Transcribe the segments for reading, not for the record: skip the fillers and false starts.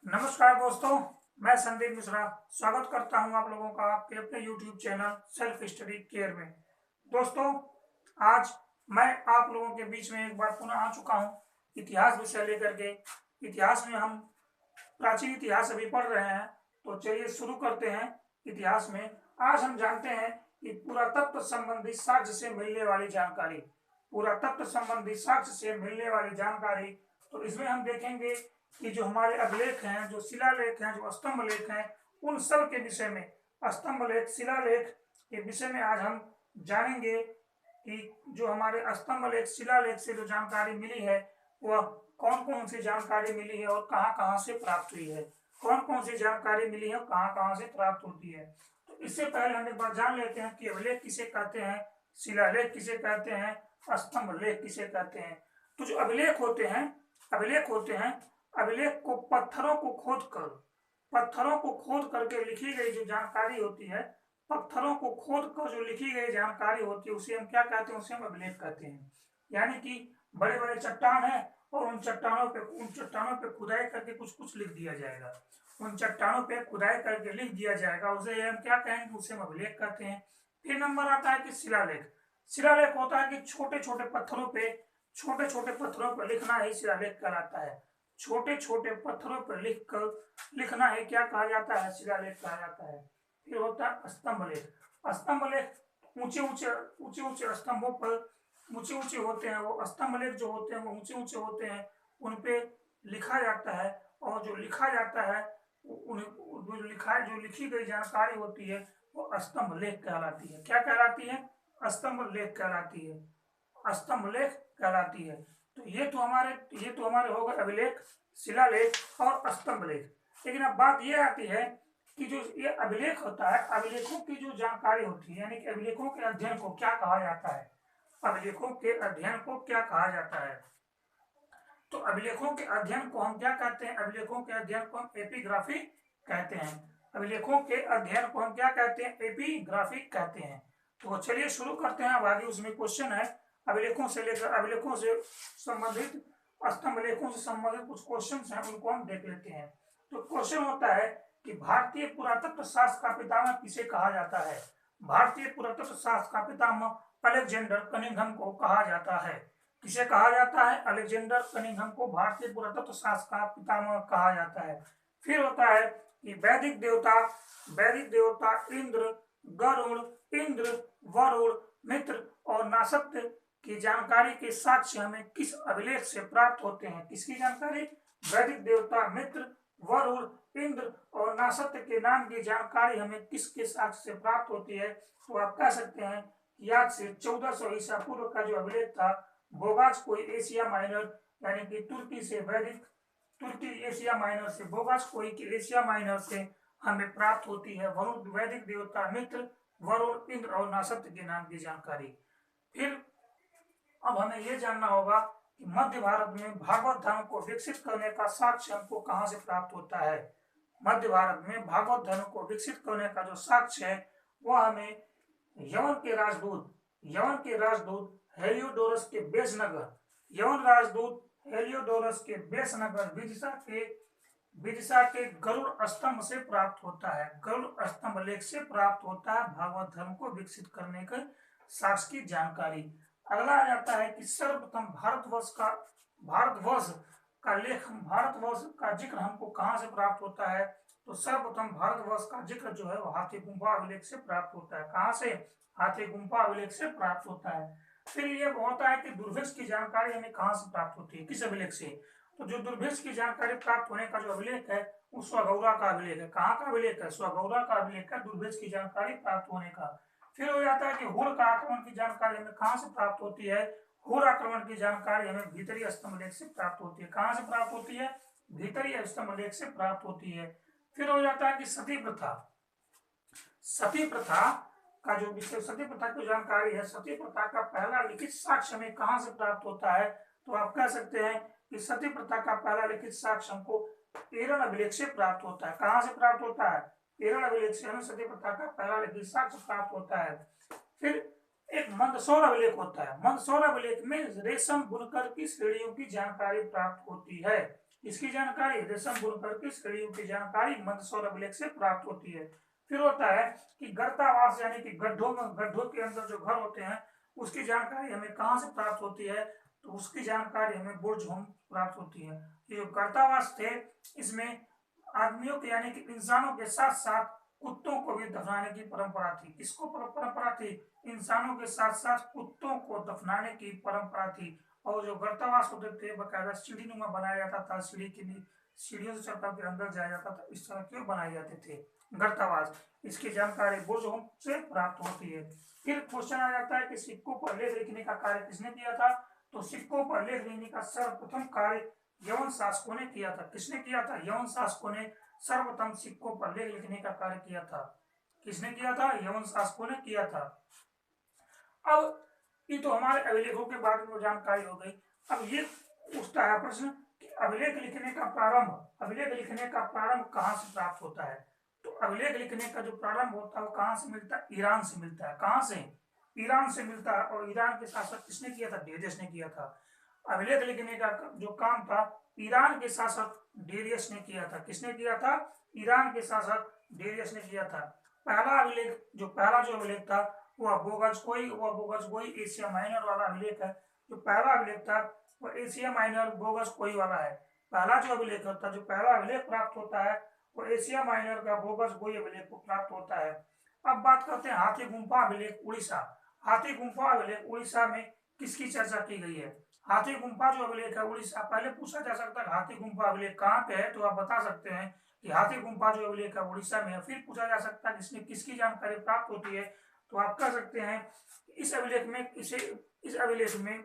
नमस्कार दोस्तों, मैं संदीप मिश्रा स्वागत करता हूं आप लोगों का आपके अपने YouTube channel self study care में। दोस्तों, आज मैं आप लोगों के बीच में एक बार पुनः आ चुका हूं इतिहास विषय लेकर के। इतिहास में हम प्राचीन इतिहास अभी पढ़ रहे हैं, तो चलिए शुरू करते हैं। इतिहास में आज हम जानते हैं कि पुरातत्व संबंधी साक्ष्य से मिलने वाली जानकारी। पुरातत्व संबंधी साक्ष्य से मिलने वाली जानकारी, तो इसमें हम देखेंगे कि जो हमारे अभिलेख हैं, जो शिलालेख हैं, जो स्तंभ लेख हैं, उन सब के विषय में, स्तंभ लेख, शिलालेख के विषय में आज हम जानेंगे कि जो हमारे स्तंभ लेख, शिलालेख से जो जानकारी मिली है वह कौन कौन सी जानकारी मिली है और कहाँ कहाँ से प्राप्त हुई है। कौन कौन सी जानकारी मिली है और कहाँ कहाँ से प्राप्त होती है। तो इससे पहले हम एक बार जान लेते हैं कि अभिलेख किसे कहते हैं, शिलालेख किसे कहते हैं, स्तंभ लेख किसे कहते हैं। तो जो अभिलेख होते हैं, अभिलेख को पत्थरों को खोद करके लिखी गई जो जानकारी होती है, पत्थरों को खोद कर जो लिखी गई जानकारी होती है, उसे हम क्या कहते हैं, उसे हम अभिलेख कहते हैं। यानी कि बड़े बड़े चट्टान है और उन चट्टानों पे खुदाई करके कुछ कुछ लिख दिया जाएगा, उन चट्टानों पे खुदाई करके लिख दिया जाएगा, उसे हम क्या कहेंगे, उसे हम अभिलेख कहते हैं। फिर नंबर आता है कि शिलालेख। शिलालेख होता है कि छोटे छोटे पत्थरों पे लिखना ही शिलालेख कहलाता है। छोटे छोटे पत्थरों पर लिखना है क्या कहा जाता है, शिलालेख कहा जाता है। फिर होता है स्तंभ लेख। स्तंभ लेख ऊंचे ऊंचे स्तंभों पर ऊंचे होते हैं, वो स्तंभ लेख जो होते हैं वो ऊंचे होते हैं, उन पे लिखा जाता है। और जो लिखा जाता है जो लिखी गई जानकारी होती है वो स्तंभ लेख कहलाती है। क्या कहलाती है, स्तंभ लेख कहलाती है, स्तंभ लेख कहलाती है। तो ये तो हमारे हो गए अभिलेख, शिलालेख और स्तंभ लेख। लेकिन अब बात ये आती है कि जो ये अभिलेख होता है, अभिलेखों की जो जानकारी होती है, यानी कि अभिलेखों के अध्ययन को क्या कहा जाता है, अभिलेखों के अध्ययन को क्या कहा जाता है। तो अभिलेखों के अध्ययन को हम क्या कहते हैं, अभिलेखों के अध्ययन को हम एपिग्राफी कहते हैं। अभिलेखों के अध्ययन को हम क्या कहते हैं, एपिग्राफी कहते हैं। तो चलिए शुरू करते हैं। अब आगे उसमें क्वेश्चन है, अभिलेखों से संबंधित, स्तंभ लेखों से संबंधित कुछ क्वेश्चन हैं, उनको हम देख लेते हैं। तो क्वेश्चन होता है कि भारतीय पुरातत्व शास्त्र का पितामह किसे कहा जाता है। भारतीय पुरातत्व शास्त्र का पितामह अलेक्जेंडर कनिंघम को कहा जाता है। किसे कहा जाता है, अलेक्जेंडर कनिंघम को भारतीय पुरातत्व शास्त्र का पितामह कहा जाता है। फिर होता है कि वैदिक देवता इंद्र, गरुड़, इंद्र, वरुण, मित्र और नासत्य की जानकारी के साक्ष्य हमें किस अभिलेख से प्राप्त होते हैं। किसकी जानकारी, वैदिक देवता मित्र, वरुण, इंद्र और नासत्य के नाम की जानकारी हमें किसके साक्ष्य से प्राप्त होती है। तो आप कह सकते हैं कि आज से 1400 ईसा पूर्व का जो अभिलेख था, बोगास कोई एशिया माइनर, यानी कि तुर्की एशिया माइनर से, बोगास कोई की एशिया माइनर से हमें प्राप्त होती है वरुण, वैदिक देवता मित्र, वरुण, इंद्र और नासत्य के नाम की जानकारी। फिर अब हमें यह जानना होगा कि मध्य भारत में भागवत धर्म को विकसित करने का साक्ष्य हमको कहां से प्राप्त होता है। मध्य भारत में भागवत धर्म को विकसित करने का जो साक्ष्य है वह हमें यवन के राजदूत हेलियोडोरस के बेसनगर विदिशा के गरुड़ स्तंभ से प्राप्त होता है। गरुड़ स्तंभ लेख से प्राप्त होता है भागवत धर्म को विकसित करने के साक्ष्य की जानकारी। अगला आ जाता है कि सर्वप्रथम भारतवर्ष का जिक्र हमको कहां से प्राप्त होता है। तो सर्वप्रथम भारतवर्ष का जिक्र जो है वो हाथी गुम्फा अभिलेख से प्राप्त होता है। कहां से, हाथी गुम्फा अभिलेख से प्राप्त होता है। फिर ये होता है कि दुर्भिक्ष की जानकारी हमें कहां से प्राप्त होती है, किस अभिलेख से। तो जो दुर्भिक्ष की जानकारी प्राप्त होने का जो अभिलेख है वो स्वगौरा का अभिलेख है। कहाँ का अभिलेख है, स्वगौरा का अभिलेख है, दुर्भिक्ष की जानकारी प्राप्त होने का। फिर हो जाता है कि हुड़ का आक्रमण की जानकारी हमें कहां से प्राप्त होती है। हुड़ आक्रमण की जानकारी हमें भीतरी स्तंभ लेख से प्राप्त होती है। कहां से प्राप्त होती है, भीतरी स्तंभ लेख से प्राप्त होती है। फिर हो जाता है कि सती प्रथा की जानकारी है। सती प्रथा का पहला लिखित साक्ष्य हमें कहां से प्राप्त होता है। तो आप कह सकते हैं कि सती प्रथा का पहला लिखित साक्ष्य हमको एरन अभिलेख से प्राप्त होता है। कहां से प्राप्त होता है, एरन अभिलेख से हमें सती प्रथा का पहला लिखित साक्ष्य प्राप्त होता है। फिर एक मंदसौर अभिलेख होता है। मंदसौर अभिलेख में रेशम बुनकर की श्रेणियों की जानकारी प्राप्त होती है। इसकी जानकारी रेशम बुनकर की श्रेणियों की जानकारी मंदसौर अभिलेख से प्राप्त होती है। फिर होता है कि गर्तावास यानी कि गड्ढों के अंदर जो घर होते हैं उसकी जानकारी हमें कहाँ से प्राप्त होती है, तो उसकी जानकारी हमें बुर्जहोम प्राप्त होती है। ये जो गर्तावास थे इसमें आदमियों के यानी कि इंसानों के साथ साथ कुत्तों को भी दफनाने की परंपरा थी। किसको परंपरा थी? इंसानों के साथ साथ कुत्तों को दफनाने की परंपरा थी। और जो गर्तावास होते थे बकायदा सीढ़ी नुमा बनाया जाता था, सीढ़ियों से चढ़ करके अंदर जाया जाता था, इस तरह के बनाए जाते थे गर्तावास। इसकी जानकारी बुर्जहोम से प्राप्त होती है। फिर क्वेश्चन आ जाता है कि सिक्कों पर लेख लिखने का कार्य किसने किया था? तो सिक्कों पर लेख लिखने का सर्वप्रथम कार्य यवन शासकों ने किया था। किसने किया था? यवन शासकों ने सर्वप्रथम सिक्कों पर लेख लिखने का कार्य किया था। किसने किया था? यवन शासकों ने किया था। अब ये तो हमारे अभिलेखों के बारे में जानकारी हो गई। अब ये उठता है प्रश्न कि अभिलेख लिखने का प्रारंभ कहाँ से प्राप्त होता है? तो अभिलेख लिखने का जो प्रारंभ होता है वो कहाँ से मिलता है? ईरान से मिलता है। कहाँ से? ईरान से मिलता है। और ईरान के शासक किसने किया था? डेरियस ने किया था। अभिलेख लिखने का जो काम था ईरान के शासक डेरियस ने किया था। किसने किया था? ईरान के शासक डेरियस ने किया था। पहला जो अभिलेख था वह बोगस कोई एशिया माइनर वाला अभिलेख है। जो पहला अभिलेख था वो एशिया माइनर बोगस कोई वाला है। पहला जो अभिलेख होता है, जो पहला अभिलेख प्राप्त होता है वो एशिया माइनर का बोगस कोई अभिलेख को प्राप्त होता है। अब बात करते हैं हाथी गुम्फा अभिलेख उड़ीसा। हाथी गुम्फा अभिलेख उड़ीसा में किसकी चर्चा की गई है? हाथी गुम्फा जो अभिलेख है उड़ीसा, पहले पूछा जा सकता है हाथी गुम्फा अभिलेख कहाँ पे है, तो आप बता सकते हैं कि हाथी गुम्फा जो अभिलेख है उड़ीसा में है। फिर पूछा जा सकता है इसमें किसकी जानकारी प्राप्त होती है, तो आप कह सकते हैं इस अभिलेख में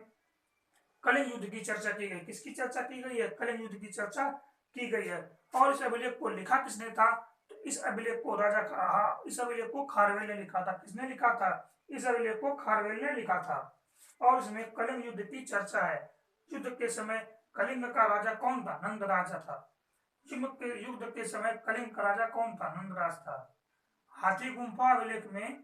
कलिंग युद्ध की चर्चा की गई। किसकी चर्चा की गई है? कलिंग युद्ध की चर्चा की गई है। और इस अभिलेख को लिखा किसने था? तो इस अभिलेख को खारवेल ने लिखा था। किसने लिखा था? इस अभिलेख को खारवेल ने लिखा था। और इसमें कलिंग युद्ध की चर्चा है। युद्ध के समय कलिंग का राजा कौन था? नंद राजा था। युद्ध के समय कलिंग का राजा कौन था? नंदराज था। हाथी गुम्फा अभिलेख में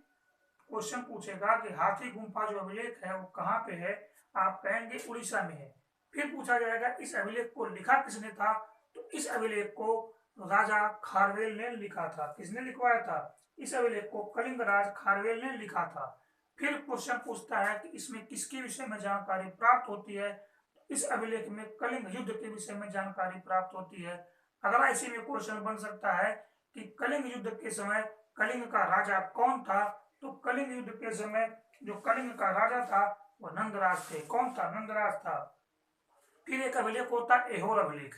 क्वेश्चन पूछेगा कि हाथी गुम्फा जो अभिलेख है वो कहाँ पे है, आप कहेंगे उड़ीसा में है। फिर पूछा जाएगा इस अभिलेख को लिखा किसने था, तो इस अभिलेख को राजा खारवेल ने लिखा था। किसने लिखवाया था? इस अभिलेख को कलिंग राज खारवेल ने लिखा था। फिर क्वेश्चन पूछता है कि इसमें किसके विषय में जानकारी प्राप्त होती है, तो इस अभिलेख में कलिंग युद्ध के विषय में जानकारी प्राप्त होती है। अगला इसी में क्वेश्चन बन सकता है कि कलिंग युद्ध के समय कलिंग का राजा कौन था, तो कलिंग युद्ध के समय जो कलिंग का राजा था वो नंदराज थे। कौन था? नंदराज था। फिर एक अभिलेख होता है एहोर अभिलेख।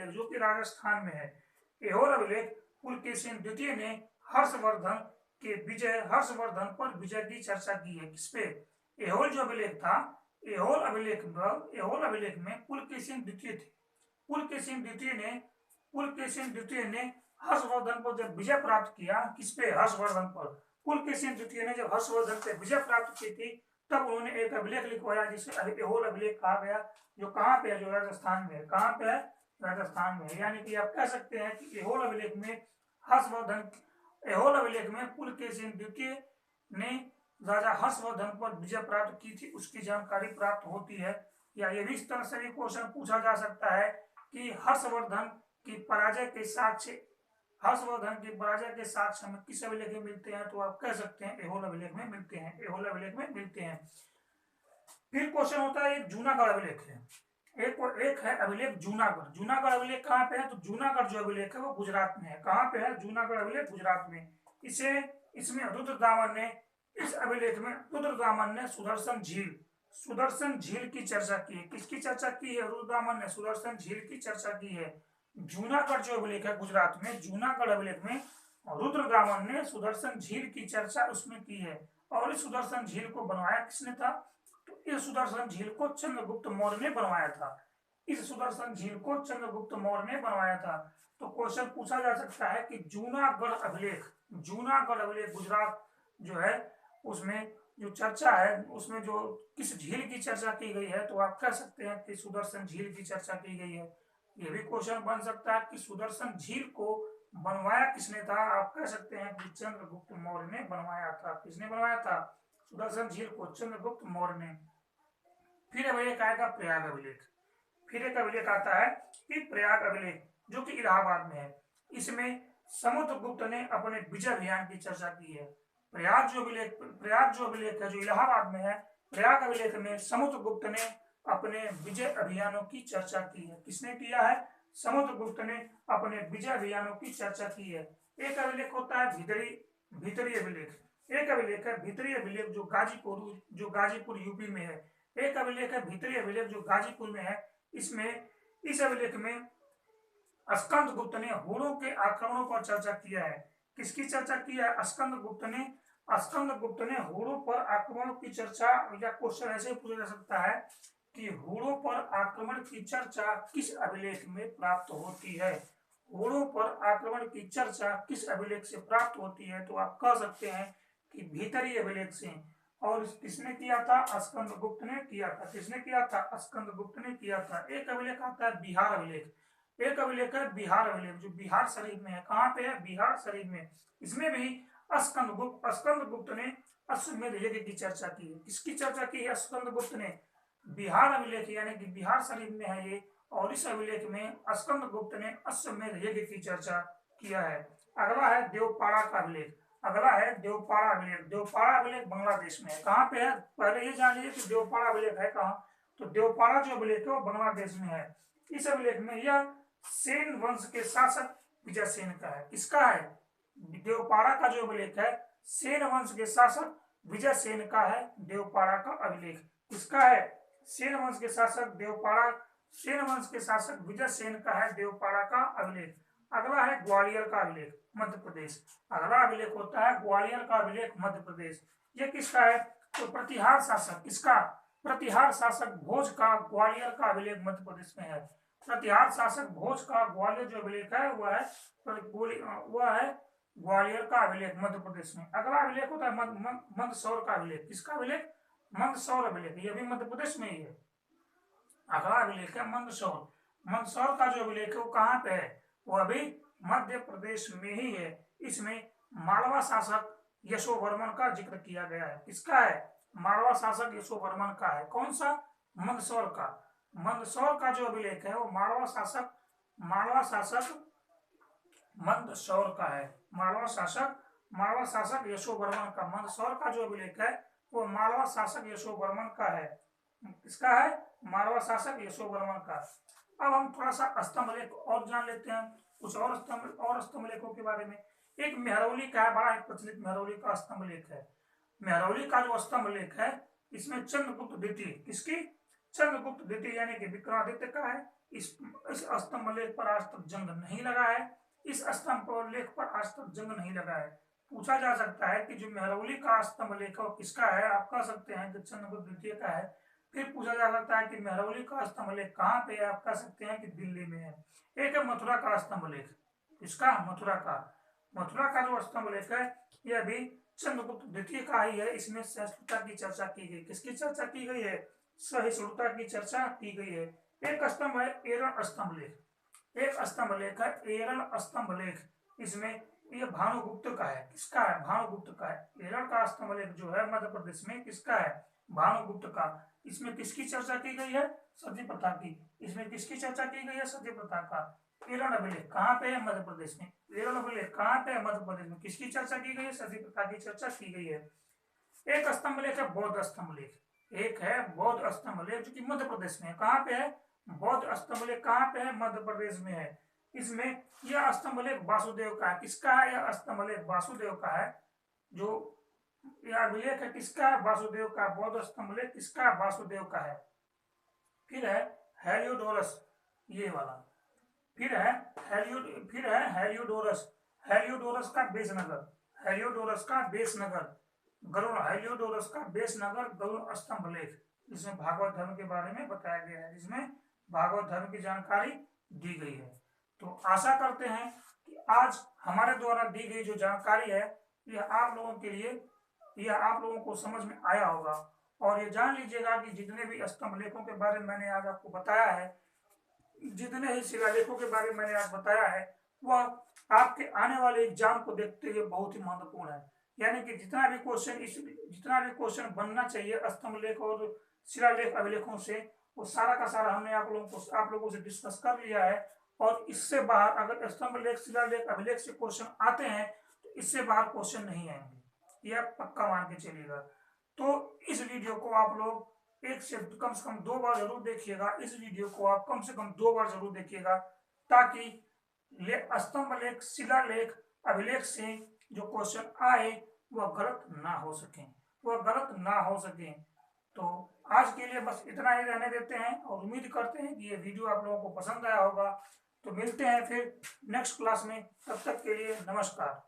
जो कि राजस्थान में है। एहोर अभिलेख पुलकेशिन द्वितीय ने हर्षवर्धन पर विजय की चर्चा की है। किस पे? एहोर जो अभिलेख था, एहोर अभिलेख में पुलकेशिन द्वितीय थे। पुलकेशिन द्वितीय ने हर्षवर्धन पर जब विजय प्राप्त किया, किस पे? हर्षवर्धन पर। पुलकेशिन द्वितीय ने जब हर्षवर्धन पे विजय प्राप्त की थी तब उन्होंने एक अभिलेख लिखवाया जिसे एहोर अभिलेख कहा गया, जो कहाँ पे है? जो राजस्थान में है। कहाँ पे है? राजस्थान में। यानी कि आप कह सकते हैं कि एहोर अभिलेख में पुलकेशिन द्वितीय ने राजा हर्षवर्धन पर विजय प्राप्त की थी, उसकी जानकारी प्राप्त होती है। या ये भी इस तरह से भी क्वेश्चन पूछा जा सकता है कि हर्षवर्धन की पराजय के साक्ष्य हमें किस अभिलेख में मिलते हैं, तो आप कह सकते हैं एहोर अभिलेख में मिलते हैं। फिर क्वेश्चन होता है जूनागढ़ अभिलेख है। एक है अभिलेख जूनागढ़ अभिलेख कहाँ पे है? तो जूनागढ़ जो अभिलेख है वो गुजरात में है। कहाँ पे है? जूनागढ़ अभिलेख गुजरात में। इसमें इस अभिलेख में रुद्रदामन ने सुदर्शन झील की चर्चा की है। किसकी चर्चा की है? रुद्रदामन ने सुदर्शन झील की चर्चा की है। जूनागढ़ जो अभिलेख है गुजरात में, जूनागढ़ अभिलेख में रुद्रदामन ने सुदर्शन झील की चर्चा उसमें की है। और इस सुदर्शन झील को बनवाया किसने था? तो इस सुदर्शन झील को चंद्रगुप्त मौर्य ने बनवाया था। तो क्वेश्चन पूछा जा सकता है कि जूनागढ़ अभिलेख गुजरात जो है उसमें जो चर्चा है उसमें जो किस झील की चर्चा की गई है, तो आप कह सकते हैं कि सुदर्शन झील की चर्चा की गई है। ये भी क्वेश्चन बन सकता है कि सुदर्शन झील को बनवाया किसने था, आप कह सकते हैं कि चंद्रगुप्त मौर्य ने बनवाया था। किसने बनवाया था? सुदर्शन झील को चंद्रगुप्त मौर्य ने। फिर अभिलेख आएगा प्रयाग अभिलेख। फिर एक अभिलेख आता है कि प्रयाग अभिलेख, जो कि इलाहाबाद में है। इसमें समुद्रगुप्त ने अपने विजय अभियान की चर्चा की है। प्रयाग जो अभिलेख है जो इलाहाबाद में है, प्रयाग अभिलेख में समुद्रगुप्त ने अपने विजय अभियानों की चर्चा की है। किसने किया है? समुद्रगुप्त ने अपने विजय अभियानों की चर्चा की है। एक अभिलेख होता है भीतरी अभिलेख, एक अभिलेख है भीतरी अभिलेख जो गाजीपुर यूपी में है। एक अभिलेख है भीतरी अभिलेख जो गाजीपुर में है। इस अभिलेख में स्कंदगुप्त ने हुणों के आक्रमणों पर चर्चा किया है। किसकी चर्चा की है? स्कंदगुप्त ने हुणों पर आक्रमण की चर्चा, या क्वेश्चन ऐसे पूछा जा सकता है कि हुणों पर आक्रमण की चर्चा किस अभिलेख में प्राप्त होती है? हुणों पर आक्रमण की चर्चा किस अभिलेख से प्राप्त होती है? तो आप कह सकते हैं कि भीतरी अभिलेख से। और किसने किया था? स्कंदगुप्त ने किया था। किसने किया था? स्कंदगुप्त ने किया था। एक अभिलेख आता है बिहार अभिलेख, एक अभिलेख है बिहार अभिलेख जो बिहार शरीफ में है। कहाँ पे है? बिहार शरीफ में। इसमें भी स्कंदगुप्त ने अश्वमेध यज्ञ की चर्चा की है। किसकी चर्चा की है? स्कंदगुप्त ने। बिहार अभिलेख यानी कि बिहार शरीफ में है ये, और इस अभिलेख में स्कंदगुप्त ने अश्वमेध यज्ञ की चर्चा किया है। अगला है देवपाड़ा का अभिलेख। अगला है देवपाड़ा अभिलेख। देवपाड़ा अभिलेख बांग्लादेश में है। कहाँ पे है? पहले ये जान लीजिए कि देवपाड़ा अभिलेख है कहाँ। तो देवपाड़ा जो अभिलेख है वो बांग्लादेश में है। इस अभिलेख में यह सेन वंश के शासक विजयसेन का है। किसका है? देवपाड़ा का जो अभिलेख है सेन वंश के शासक विजयसेन का है। देवपाड़ा का अभिलेख किसका है? सेन वंश के शासक विजयसेन का है देवपाड़ा का अभिलेख। अगला है ग्वालियर का अभिलेख, मध्य प्रदेश। अगला अभिलेख होता है ग्वालियर का अभिलेख, मध्य प्रदेश। ये किसका है? तो प्रतिहार शासक, किसका? प्रतिहार शासक भोज का ग्वालियर का अभिलेख मध्य प्रदेश में है। प्रतिहार शासक भोज का ग्वालियर जो अभिलेख है वह है ग्वालियर का अभिलेख मध्य प्रदेश में। अगला अभिलेख होता है मंदसौर का अभिलेख। किसका अभिलेख? मंदसौर अभिलेख, यह भी मध्य प्रदेश में ही है। अगला अभिलेख है मंदसौर। मंदसौर का जो अभिलेख है वो कहाँ पे है? वह भी मध्य प्रदेश में ही है। इसमें मालवा शासक यशोवर्मन का जिक्र किया गया है। किसका है? मालवा शासक यशोवर्मन का है। कौन सा? मंदसौर का। मंदसौर का जो अभिलेख है वो मालवा शासक मंदसौर का है। मालवा शासक यशोवर्मन का। मंदसौर का जो अभिलेख है वो मालवा शासक यशोवर्मन का है। किसका है? मालवा शासक यशोवर्मन का। अब हम थोड़ा सा स्तंभ लेख और जान लेते हैं, कुछ और स्तंभ लेखों के बारे में। एक मेहरौली का है, बड़ा एक प्रचलित मेहरौली का स्तंभ लेख है। मेहरौली का जो स्तंभ लेख है इसमें चंद्रगुप्त द्वितीय, किसकी? चंद्रगुप्त द्वितीय यानी कि विक्रमादित्य का है। इस स्तंभ लेख पर आज तक जंग नहीं लगा है। इस स्तंभ लेख पर आज तक जंग नहीं लगा है। पूछा जा सकता है कि जो मेहरौली का स्तंभ लेख है किसका है? आप कह सकते हैं कि चंद्रगुप्त द्वितीय का है। फिर पूछा जा सकता है कि मेहरौली का स्तंभ लेख कहाँ पे है? आप कह सकते हैं कि दिल्ली में है। एक है मथुरा का स्तंभ लेख। किसका? मथुरा का जो स्तंभ लेख है यह भी चंद्रगुप्त द्वितीय का ही है। इसमें सहिष्णुता की चर्चा की गई। किसकी चर्चा की गई है? सहिष्णुता की चर्चा की गई है। एक स्तंभ है एरण स्तंभ लेख। एक स्तंभ लेख है एरण स्तंभ लेख। इसमें यह भानुगुप्त का है। किसका है? भानुगुप्त का है। एरण का स्तंभ लेख जो है मध्य प्रदेश में किसका है? भानुगुप्त का। इसमें किसकी चर्चा की गई है? सती प्रथा की। इसमें किसकी चर्चा की गई है? सती प्रथा का। एरण अभिलेख कहाँ पे है? मध्य प्रदेश में। एरण अभिलेख कहाँ पे है? मध्य प्रदेश में। किसकी चर्चा की गई है? सती प्रथा की चर्चा की गई है। एक स्तंभ लेख है बौद्ध स्तंभ लेख। एक है बौद्ध स्तंभ लेख जो कि मध्य प्रदेश में है। कहाँ पे है? बौद्ध स्तंभ लेख कहाँ पे है? मध्य प्रदेश में है। इसमें यह स्तंभ लेख वासुदेव का है। किसका है? यह स्तंभ लेख वासुदेव का है। जो यह अभिलेख है किसका है? वासुदेव का। बौद्ध स्तंभ लेख किसका? वासुदेव का है। फिर है हेलियोडोरस, ये वाला। फिर है हेलियोडोरस। हेलियोडोरस का बेसनगर। हेलियोडोरस का बेसनगर गरुड़ स्तंभ लेख। जिसमें भागवत धर्म के बारे में बताया गया है, जिसमें भागवत धर्म की जानकारी दी गई है। तो आशा करते हैं कि आज हमारे द्वारा दी गई जो जानकारी है यह आप लोगों को समझ में आया होगा। और ये जान लीजिएगा कि जितने भी स्तंभ लेखों के बारे में मैंने आज आपको बताया है, जितने ही शिलालेखों के बारे में मैंने आज बताया है, वह आपके आने वाले एग्जाम को देखते हुए बहुत ही महत्वपूर्ण है। यानी कि जितना भी क्वेश्चन बनना चाहिए स्तंभ लेख और शिलालेख अभिलेखों से, वो सारा का सारा हमने आप लोगों से डिस्कस कर लिया है। और इससे बाहर अगर स्तंभ लेख, शिलालेख, अभिलेख से क्वेश्चन आते हैं तो इससे बाहर क्वेश्चन नहीं आएंगे, ये आप पक्का मान के चलिएगा। तो इस वीडियो को आप लोग एक से कम 2 बार जरूर देखिएगा। इस वीडियो को आप कम से कम 2 बार जरूर देखिएगा, ताकि स्तंभ लेख, शिलालेख, अभिलेख से जो क्वेश्चन आए वह गलत ना हो सके, वह गलत ना हो सके। तो आज के लिए बस इतना ही रहने देते हैं और उम्मीद करते हैं कि ये वीडियो आप लोगों को पसंद आया होगा। तो मिलते हैं फिर नेक्स्ट क्लास में, तब तक के लिए नमस्कार।